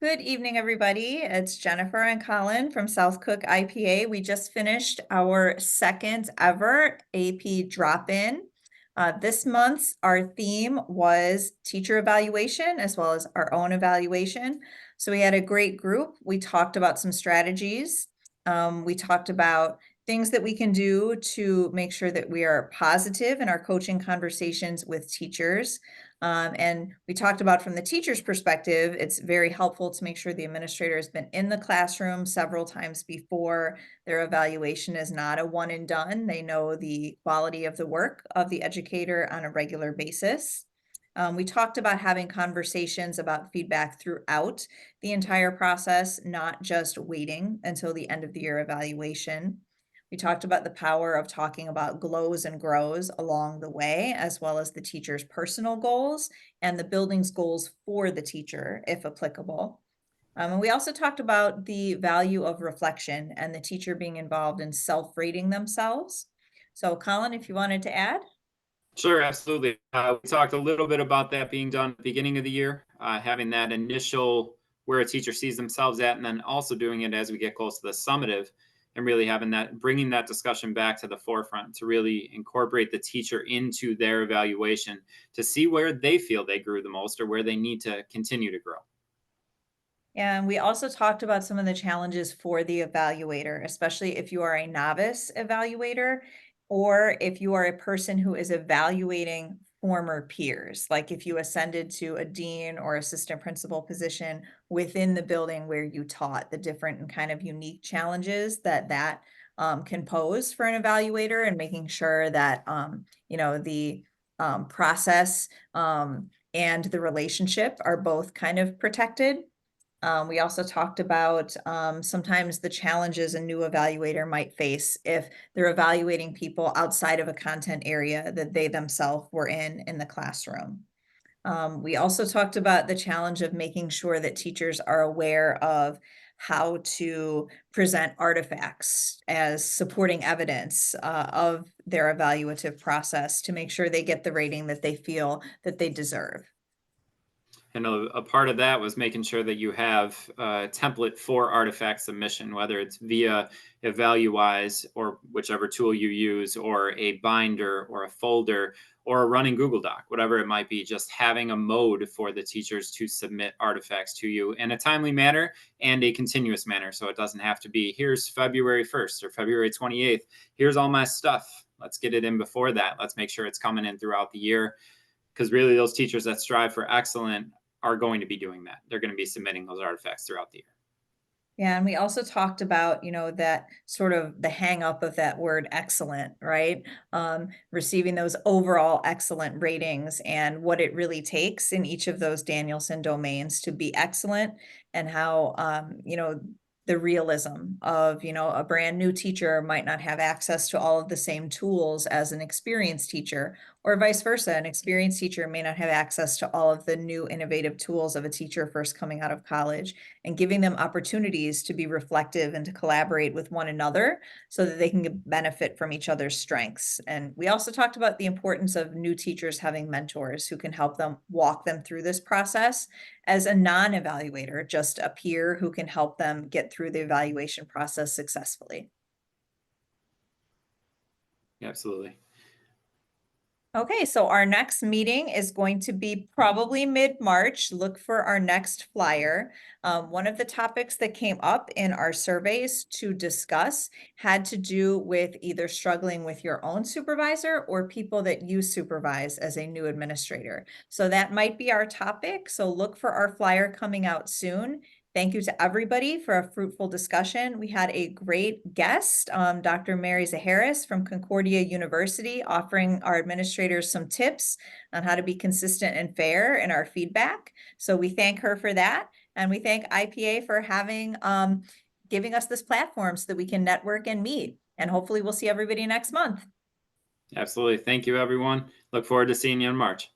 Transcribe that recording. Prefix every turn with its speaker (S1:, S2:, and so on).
S1: Good evening, everybody. It's Jennifer and Colin from South Cook IPA. We just finished our second ever AP drop-in. This month's our theme was teacher evaluation as well as our own evaluation. So we had a great group. We talked about some strategies. We talked about things that we can do to make sure that we are positive in our coaching conversations with teachers. And we talked about from the teacher's perspective, it's very helpful to make sure the administrator has been in the classroom several times before. Their evaluation is not a one and done. They know the quality of the work of the educator on a regular basis. We talked about having conversations about feedback throughout the entire process, not just waiting until the end of the year evaluation. We talked about the power of talking about glows and grows along the way, as well as the teacher's personal goals and the building's goals for the teacher, if applicable. And we also talked about the value of reflection and the teacher being involved in self-rating themselves. So, Colin, if you wanted to add.
S2: Sure, absolutely. We talked a little bit about that being done at the beginning of the year, having that initial where a teacher sees themselves at, and then also doing it as we get close to the summative, and really having that, bringing that discussion back to the forefront to really incorporate the teacher into their evaluation to see where they feel they grew the most or where they need to continue to grow.
S1: And we also talked about some of the challenges for the evaluator, especially if you are a novice evaluator or if you are a person who is evaluating former peers, like if you ascended to a dean or assistant principal position within the building where you taught, the different and kind of unique challenges that can pose for an evaluator, and making sure that the process and the relationship are both kind of protected. We also talked about sometimes the challenges a new evaluator might face if they're evaluating people outside of a content area that they themselves were in the classroom. We also talked about the challenge of making sure that teachers are aware of how to present artifacts as supporting evidence of their evaluative process to make sure they get the rating that they feel that they deserve.
S2: And a part of that was making sure that you have a template for artifact submission, whether it's via EvaluWise or whichever tool you use, or a binder or a folder or a running Google Doc, whatever it might be, just having a mode for the teachers to submit artifacts to you in a timely manner and a continuous manner. So it doesn't have to be, here's February 1st or February 28th. Here's all my stuff. Let's get it in before that. Let's make sure it's coming in throughout the year, because really those teachers that strive for excellent are going to be doing that. They're going to be submitting those artifacts throughout the year.
S1: Yeah, and we also talked about, that sort of the hang up of that word excellent, right? Receiving those overall excellent ratings and what it really takes in each of those Danielson domains to be excellent, and how, the realism of, a brand new teacher might not have access to all of the same tools as an experienced teacher, or vice versa. An experienced teacher may not have access to all of the new innovative tools of a teacher first coming out of college, and giving them opportunities to be reflective and to collaborate with one another so that they can benefit from each other's strengths. And we also talked about the importance of new teachers having mentors who can help them walk them through this process as a non-evaluator, just a peer who can help them get through the evaluation process successfully.
S2: Absolutely.
S1: Okay, so our next meeting is going to be probably mid-March. Look for our next flyer. One of the topics that came up in our surveys to discuss had to do with either struggling with your own supervisor or people that you supervise as a new administrator. So that might be our topic. So look for our flyer coming out soon. Thank you to everybody for a fruitful discussion. We had a great guest, Dr. Mary Zaharis from Concordia University, offering our administrators some tips on how to be consistent and fair in our feedback. So we thank her for that. And we thank IPA for giving us this platform so that we can network and meet. And hopefully we'll see everybody next month.
S2: Absolutely. Thank you, everyone. Look forward to seeing you in March.